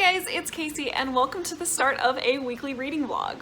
guys, it's Casey and welcome to the start of a weekly reading vlog.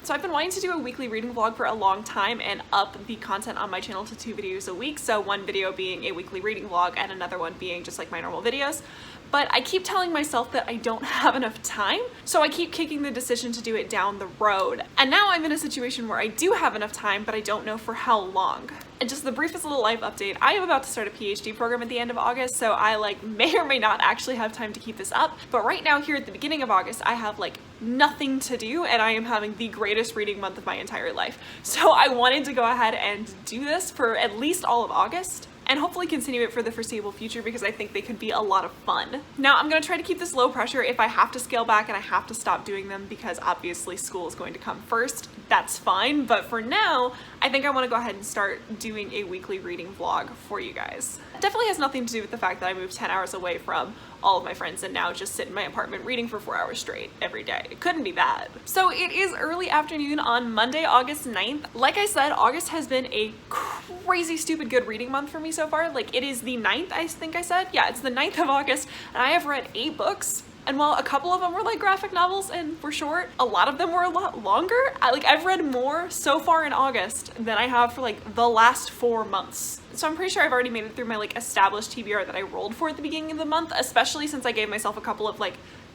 So I've been wanting to do a weekly reading vlog for a long time and up the content on my channel to 2 videos a week. So one video being a weekly reading vlog and another one being just like my normal videos. But I keep telling myself that I don't have enough time, so I keep kicking the decision to do it down the road. And now I'm in a situation where I do have enough time, but I don't know for how long. And just the briefest little life update, I am about to start a PhD program at the end of August, so I may or may not actually have time to keep this up. But right now here at the beginning of August, I have nothing to do and I am having the greatest reading month of my entire life. So I wanted to go ahead and do this for at least all of August, and hopefully continue it for the foreseeable future because I think they could be a lot of fun. Now I'm gonna try to keep this low pressure. If I have to scale back and I have to stop doing them because obviously school is going to come first, that's fine. But for now, I think I wanna go ahead and start doing a weekly reading vlog for you guys. It definitely has nothing to do with the fact that I moved 10 hours away from all of my friends and now just sit in my apartment reading for 4 hours straight every day. It couldn't be that. So it is early afternoon on Monday, August 9th. Like I said, August has been a crazy stupid good reading month for me so far. It is the 9th, I think I said. Yeah, it's the 9th of August and I have read 8 books. And while a couple of them were graphic novels and were short, a lot of them were a lot longer. I've read more so far in August than I have for the last 4 months. So I'm pretty sure I've already made it through my established TBR that I rolled for at the beginning of the month, especially since I gave myself a couple of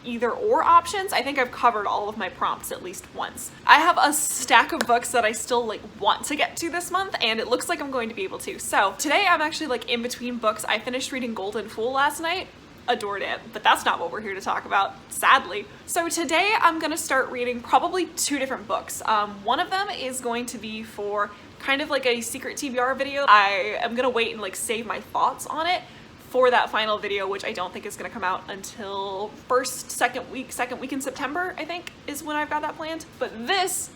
either or options. I think I've covered all of my prompts at least once. I have a stack of books that I still want to get to this month, and it looks like I'm going to be able to. So today I'm actually in between books. I finished reading Golden Fool last night. Adored it, but that's not what we're here to talk about, sadly. So today I'm gonna start reading probably 2 different books. One of them is going to be for kind of a secret TBR video. I am gonna wait and save my thoughts on it for that final video, which I don't think is gonna come out until second week in September, I think is when I've got that planned. But this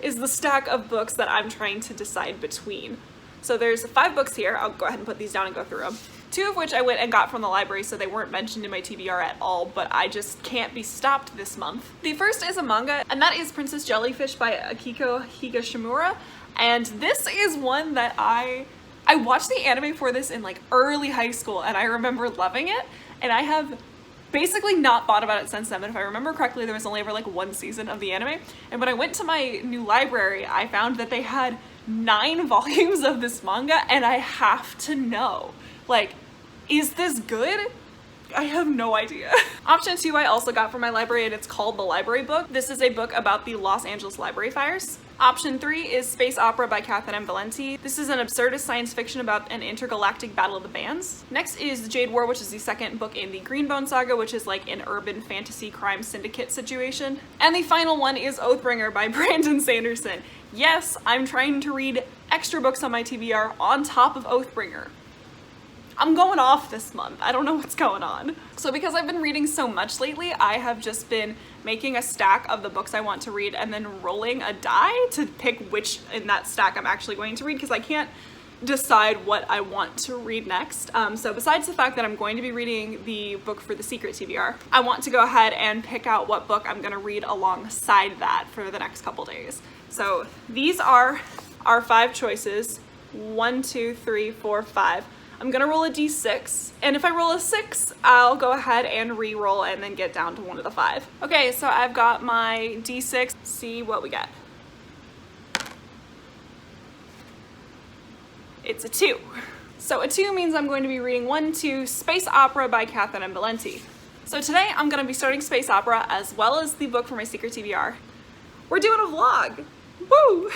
is the stack of books that I'm trying to decide between. So there's 5 books here. I'll go ahead and put these down and go through them. 2 of which I went and got from the library, so they weren't mentioned in my TBR at all, but I just can't be stopped this month. The first is a manga, and that is Princess Jellyfish by Akiko Higashimura. And this is one that I watched the anime for this in early high school, and I remember loving it, and I have basically not thought about it since then. But if I remember correctly, there was only ever 1 season of the anime, and when I went to my new library, I found that they had 9 volumes of this manga, and I have to know, is this good? I have no idea. Option 2 I also got from my library, and it's called The Library Book. This is a book about the Los Angeles library fires. Option 3 is Space Opera by Catherine M. Valenti. This is an absurdist science fiction about an intergalactic battle of the bands. Next is Jade War, which is the second book in the Greenbone saga, which is an urban fantasy crime syndicate situation. And the final one is Oathbringer by Brandon Sanderson. Yes, I'm trying to read extra books on my TBR on top of Oathbringer. I'm going off this month. I don't know what's going on. So because I've been reading so much lately, I have just been making a stack of the books I want to read and then rolling a die to pick which in that stack I'm actually going to read, because I can't decide what I want to read next. So besides the fact that I'm going to be reading the book for the secret TBR, I want to go ahead and pick out what book I'm gonna read alongside that for the next couple days. So these are our 5 choices. 1, 2, 3, 4, 5. I'm gonna roll a d6, and if I roll a 6, I'll go ahead and re-roll and then get down to one of the 5. Okay, so I've got my d6. See what we get. It's a 2. So a 2 means I'm going to be reading 1, 2, Space Opera by Catherine M. Valenti. So today I'm gonna be starting Space Opera as well as the book for my secret TBR. We're doing a vlog. Woo!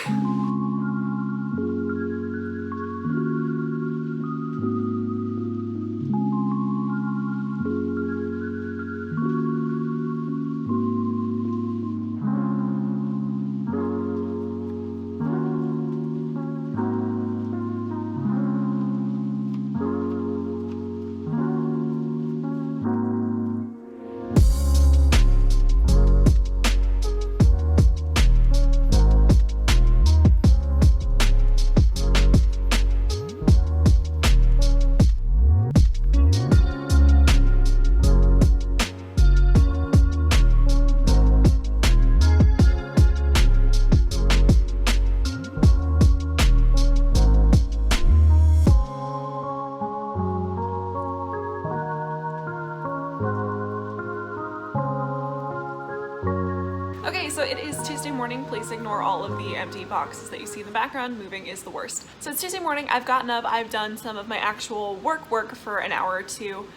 Okay, so it is Tuesday morning. Please ignore all of the empty boxes that you see in the background. Moving is the worst. So it's Tuesday morning. I've gotten up. I've done some of my actual work for an hour or two,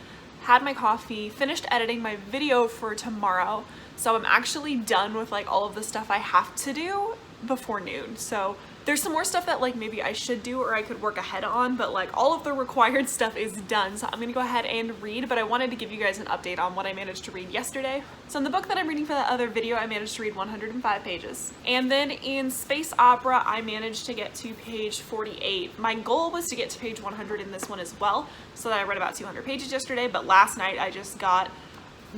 had my coffee, finished editing my video for tomorrow. So I'm actually done with like all of the stuff I have to do before noon. So there's some more stuff that like maybe I should do or I could work ahead on, but like all of the required stuff is done. So I'm gonna go ahead and read, but I wanted to give you guys an update on what I managed to read yesterday. So in the book that I'm reading for that other video, I managed to read 105 pages. And then in Space Opera, I managed to get to page 48. My goal was to get to page 100 in this one as well, so that I read about 200 pages yesterday, but last night I just got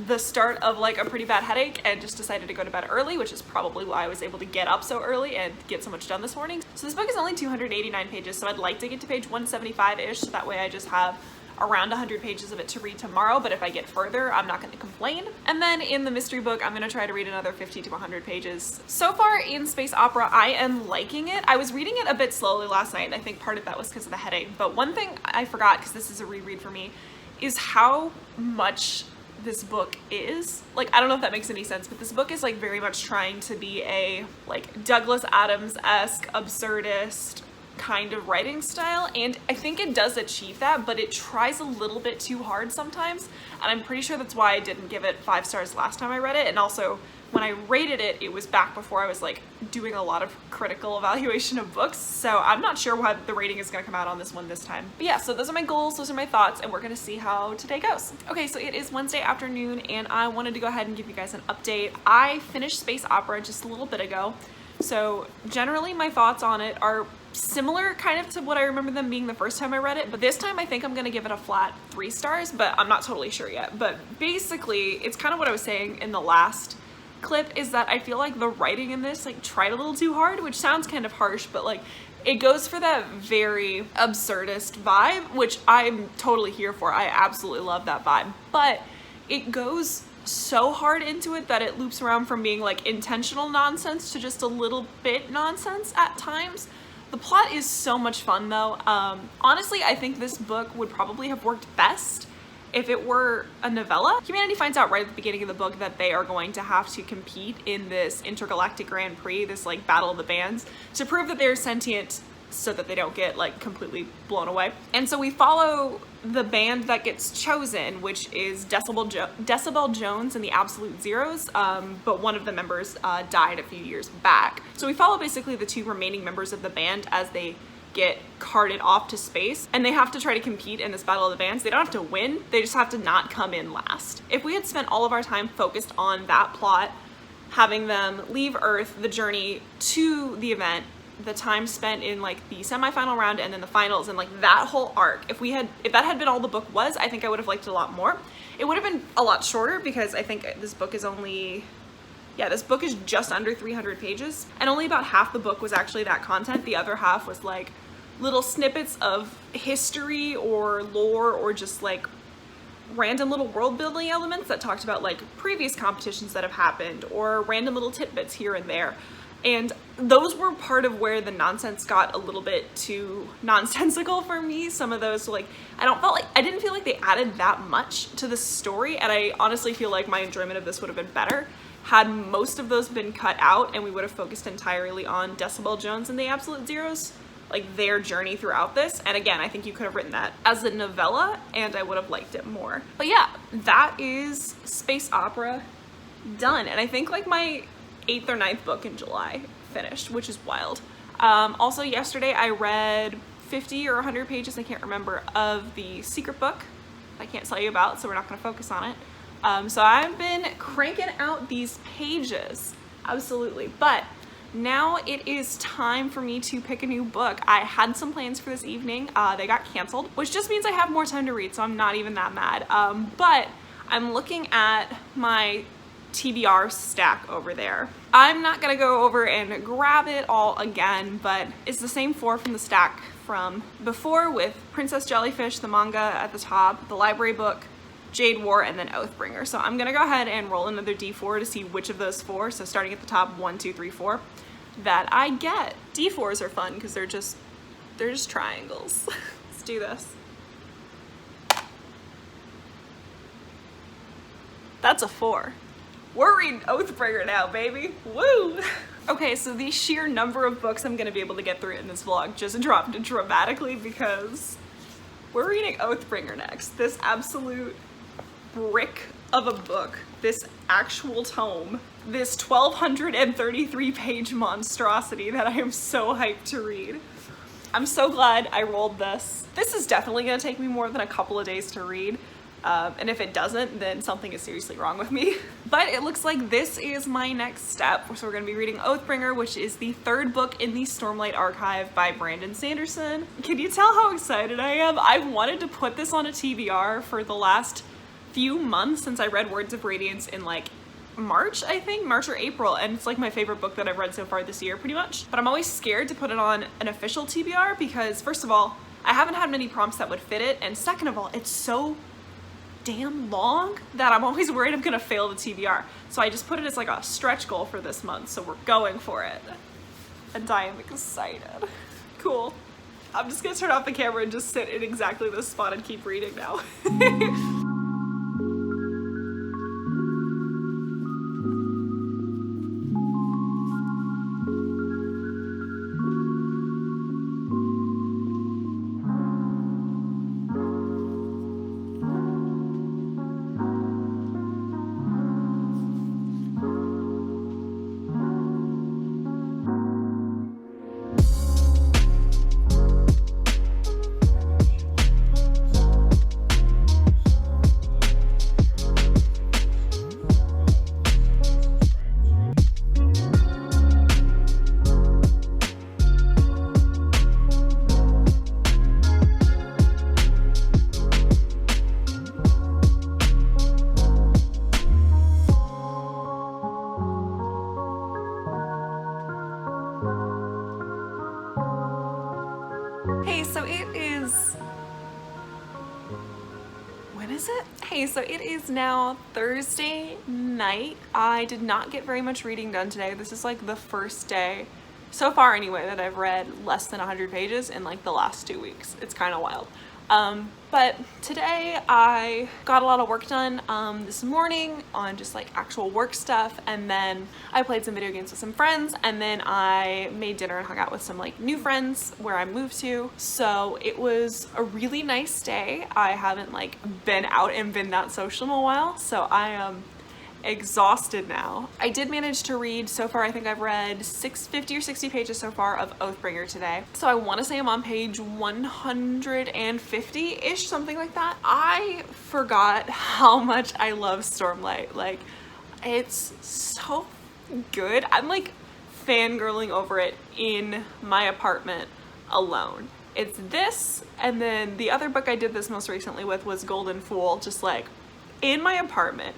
the start of like a pretty bad headache and just decided to go to bed early, which is probably why I was able to get up so early and get so much done this morning. So this book is only 289 pages, so I'd like to get to page 175-ish, so that way I just have around 100 pages of it to read tomorrow, but if I get further, I'm not going to complain. And then in the mystery book, I'm going to try to read another 50 to 100 pages. So far in Space Opera, I am liking it. I was reading it a bit slowly last night, and I think part of that was because of the headache, but one thing I forgot, because this is a reread for me, is how much this book is. Like, I don't know if that makes any sense, but this book is like very much trying to be a like Douglas Adams-esque absurdist kind of writing style, and I think it does achieve that, but it tries a little bit too hard sometimes, and I'm pretty sure that's why I didn't give it 5 stars last time I read it. And also when I rated it, it was back before I was like doing a lot of critical evaluation of books, so I'm not sure what the rating is going to come out on this one this time. But yeah, so those are my goals, those are my thoughts, and we're going to see how today goes. Okay, so it is Wednesday afternoon, and I wanted to go ahead and give you guys an update. I finished Space Opera just a little bit ago, so generally my thoughts on it are similar kind of to what I remember them being the first time I read it, but this time I think I'm gonna give it a flat 3 stars, but I'm not totally sure yet. But basically, it's kind of what I was saying in the last clip, is that I feel like the writing in this like tried a little too hard, which sounds kind of harsh, but like it goes for that very absurdist vibe, which I'm totally here for. I absolutely love that vibe, but it goes so hard into it that it loops around from being like intentional nonsense to just a little bit nonsense at times. The plot is so much fun though. Honestly, I think this book would probably have worked best if it were a novella. Humanity finds out right at the beginning of the book that they are going to have to compete in this intergalactic Grand Prix, this like battle of the bands, to prove that they're sentient so that they don't get like completely blown away. And so we follow the band that gets chosen, which is Decibel Jones and the Absolute Zeros, but one of the members died a few years back. So we follow basically the 2 remaining members of the band as they get carted off to space, and they have to try to compete in this battle of the bands. They don't have to win, they just have to not come in last. If we had spent all of our time focused on that plot, having them leave Earth, the journey to the event, the time spent in like the semifinal round and then the finals, and like that whole arc, if that had been all the book was, I think I would have liked it a lot more. It would have been a lot shorter, because I think this book is only, yeah, this book is just under 300 pages, and only about half the book was actually that content. The other half was like little snippets of history or lore, or just like random little world building elements that talked about like previous competitions that have happened, or random little tidbits here and there. And those were part of where the nonsense got a little bit too nonsensical for me. Some of those, like, I didn't feel like they added that much to the story, and I honestly feel like my enjoyment of this would have been better had most of those been cut out and we would have focused entirely on Decibel Jones and the Absolute Zeros, like their journey throughout this. And again, I think you could have written that as a novella and I would have liked it more. But yeah, that is Space Opera done. And I think like my 8th or 9th book in July finished, which is wild. Also yesterday I read 50 or 100 pages, I can't remember, of the secret book I can't tell you about, so we're not going to focus on it. So I've been cranking out these pages, absolutely. But now it is time for me to pick a new book. I had some plans for this evening, they got canceled, which just means I have more time to read, so I'm not even that mad. But I'm looking at my TBR stack over there. I'm not gonna go over and grab it all again, but it's the same 4 from the stack from before, with Princess Jellyfish, the manga at the top, the library book, Jade War, and then Oathbringer. So I'm gonna go ahead and roll another D4 to see which of those 4, so starting at the top, 1, 2, 3, 4, that I get. D4s are fun because they're just triangles. Let's do this. That's a 4. We're reading Oathbringer now, baby. Woo! Okay, so the sheer number of books I'm gonna be able to get through in this vlog just dropped dramatically because we're reading Oathbringer next. This absolute brick of a book, this actual tome, this 1,233 page monstrosity that I am so hyped to read. I'm so glad I rolled this. This is definitely gonna take me more than a couple of days to read. And if it doesn't, then something is seriously wrong with me. But it looks like this is my next step. So we're gonna be reading Oathbringer, which is the third book in the Stormlight Archive by Brandon Sanderson. Can you tell how excited I am? I've wanted to put this on a TBR for the last few months since I read Words of Radiance in like March, I think, March or April, and it's like my favorite book that I've read so far this year pretty much. But I'm always scared to put it on an official TBR because first of all, I haven't had many prompts that would fit it, and second of all, it's so damn long that I'm always worried I'm gonna fail the TBR. So I just put it as like a stretch goal for this month, so we're going for it. And I am excited. Cool. I'm just gonna turn off the camera and just sit in exactly this spot and keep reading now. Hey, so it is... when is it? Hey, so it is now Thursday night. I did not get very much reading done today. This is like the first day, so far anyway, that I've read less than 100 pages in like the last 2 weeks. It's kind of wild. But today I got a lot of work done this morning on just like actual work stuff, and then I played some video games with some friends, and then I made dinner and hung out with some like new friends where I moved to. So it was a really nice day. I haven't like been out and been that social in a while, so I am exhausted now. I did manage to read so far. I think I've read 50 or 60 pages so far of Oathbringer today. So I want to say I'm on page 150-ish, something like that. I forgot how much I love Stormlight. Like, it's so good. I'm like fangirling over it in my apartment alone. It's this, and then the other book I did this most recently with was Golden Fool, just like in my apartment,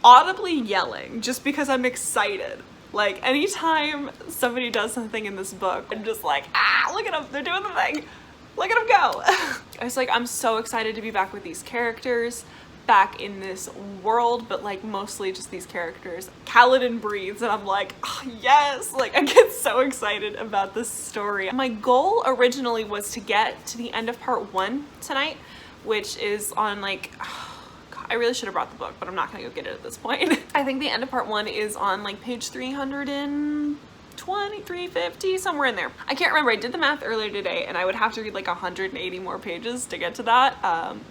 audibly yelling just because I'm excited. Like anytime somebody does something in this book, I'm just like, ah, look at them, they're doing the thing, look at them go. I was like, I'm so excited to be back with these characters, back in this world, but like mostly just these characters. Kaladin breathes and I'm like, oh, yes, like I get so excited about this story. My goal originally was to get to the end of part 1 tonight, which is on like, I really should have brought the book, but I'm not gonna go get it at this point. I think the end of part 1 is on like page 320, 350, somewhere in there. I can't remember. I did the math earlier today and I would have to read like 180 more pages to get to that,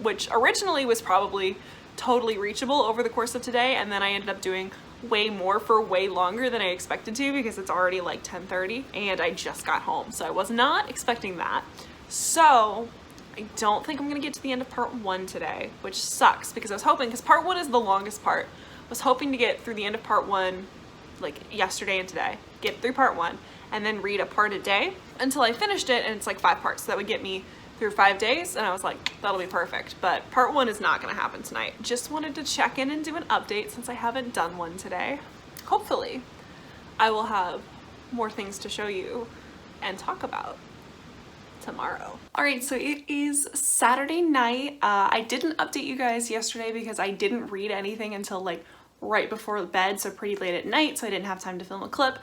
which originally was probably totally reachable over the course of today, and then I ended up doing way more for way longer than I expected to because it's already like 10:30 and I just got home, so I was not expecting that. So I don't think I'm gonna get to the end of part 1 today, which sucks because I was hoping, because part 1 is the longest part, I was hoping to get through the end of part 1 like yesterday and today, get through part 1 and then read a part a day until I finished it, and it's like 5 parts, so that would get me through 5 days, and I was like, that'll be perfect. But part 1 is not gonna happen tonight. Just wanted to check in and do an update since I haven't done one today. Hopefully I will have more things to show you and talk about tomorrow. All right, so it is Saturday night. I didn't update you guys yesterday because I didn't read anything until like right before bed, so pretty late at night, so I didn't have time to film a clip.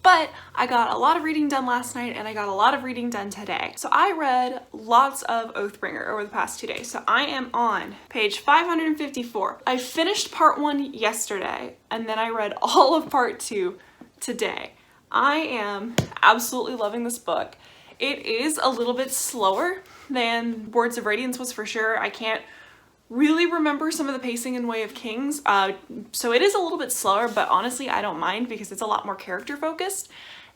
But I got a lot of reading done last night and I got a lot of reading done today. So I read lots of Oathbringer over the past 2 days. So I am on page 554. I finished part 1 yesterday and then I read all of part 2 today. I am absolutely loving this book. It is a little bit slower than Words of Radiance was for sure. I can't really remember some of the pacing in Way of Kings, so it is a little bit slower, but honestly I don't mind because it's a lot more character focused.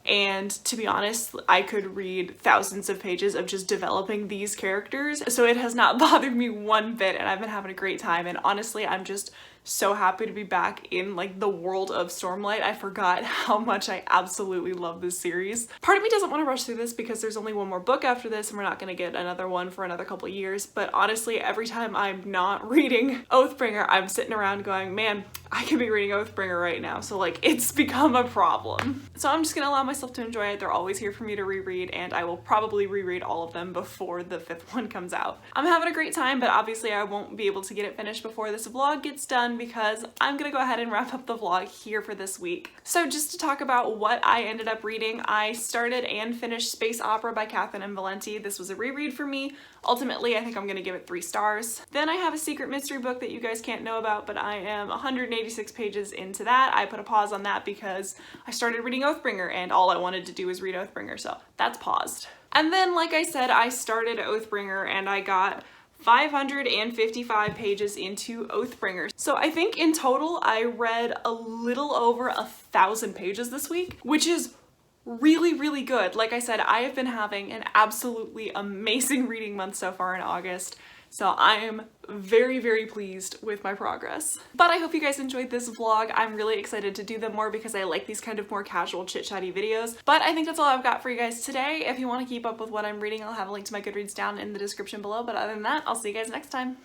And to be honest, I could read thousands of pages of just developing these characters, so it has not bothered me one bit and I've been having a great time. And honestly, I'm just so happy to be back in like the world of Stormlight. I forgot how much I absolutely love this series. Part of me doesn't want to rush through this because there's only one more book after this and we're not going to get another one for another couple of years, but honestly every time I'm not reading Oathbringer, I'm sitting around going, man, I could be reading Oathbringer right now. So like it's become a problem. So I'm just gonna allow myself to enjoy it. They're always here for me to reread and I will probably reread all of them before the 5th one comes out. I'm having a great time, but obviously I won't be able to get it finished before this vlog gets done because I'm gonna go ahead and wrap up the vlog here for this week. So just to talk about what I ended up reading, I started and finished Space Opera by Catherynne M. Valenti. This was a reread for me. Ultimately, I think I'm gonna give it 3 stars. Then I have a secret mystery book that you guys can't know about, but I am 186 pages into that. I put a pause on that because I started reading Oathbringer and all I wanted to do was read Oathbringer, so that's paused. And then, like I said, I started Oathbringer and I got 555 pages into Oathbringer. So I think in total I read a little over 1,000 pages this week, which is really, really good. Like I said, I have been having an absolutely amazing reading month so far in August. So I am very, very pleased with my progress. But I hope you guys enjoyed this vlog. I'm really excited to do them more because I like these kind of more casual chit-chatty videos. But I think that's all I've got for you guys today. If you want to keep up with what I'm reading, I'll have a link to my Goodreads down in the description below. But other than that, I'll see you guys next time.